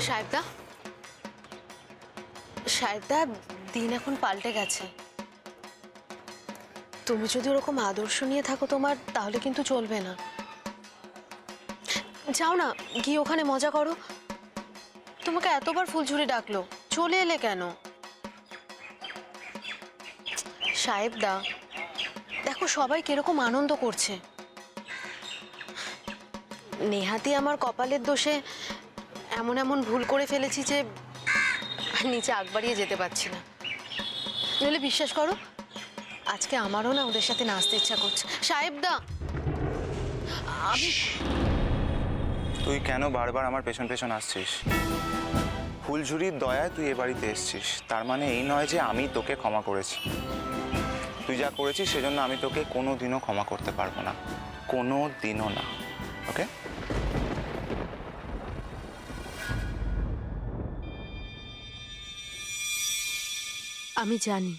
সাহেবদা, সাহেবদা, দিন এখন পাল্টে গেছে। তুমি যদি ওরকম আদর্শ নিয়ে থাকো তোমার, তাহলে কিন্তু চলবে না। যাও না, গিয়ে ওখানে মজা করো। তোমাকে এতবার ফুলঝুরি ডাকলো, চলে এলে কেন? সাহেবদা, দেখো সবাই কিরকম আনন্দ করছে। নেহাতি আমার কপালের দোষে এমন এমন ভুল করে ফেলেছি যে নিচে আগ বাড়িয়ে যেতে পারছি না। নইলে বিশ্বাস করো, আজকে আমারও না ওদের সাথে নাচতে ইচ্ছা করছে। সাহেবদা, আমি... তুই কেন বারবার আমার পেছন পেছন আসছিস? ফুলঝুরির দয়ায় তুই এ বাড়িতে এসছিস, তার মানে এই নয় যে আমি তোকে ক্ষমা করেছি। তুই যা করেছিস সেজন্য আমি তোকে কোনো দিনও ক্ষমা করতে পারবো না, কোনো দিনও না। ওকে? আমি জানি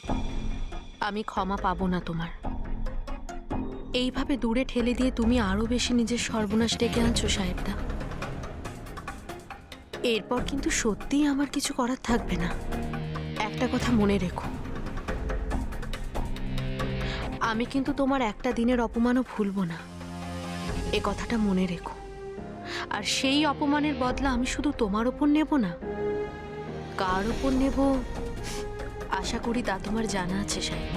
আমি ক্ষমা পাবো না তোমার। এইভাবে দূরে ঠেলে দিয়ে তুমি আরো বেশি নিজের সর্বনাশ ডেকে আনছো সাহেবদা। এরপর কিন্তু সত্যিই আমার কিছু করার থাকবে না। একটা কথা মনে রেখো, আমি কিন্তু তোমার একটা দিনের অপমানও ভুলবো না, এ কথাটা মনে রেখো। আর সেই অপমানের বদলা আমি শুধু তোমার ওপর নেব না, কার ওপর নেব আশা করি তা তোমার জানা আছে সাহেব।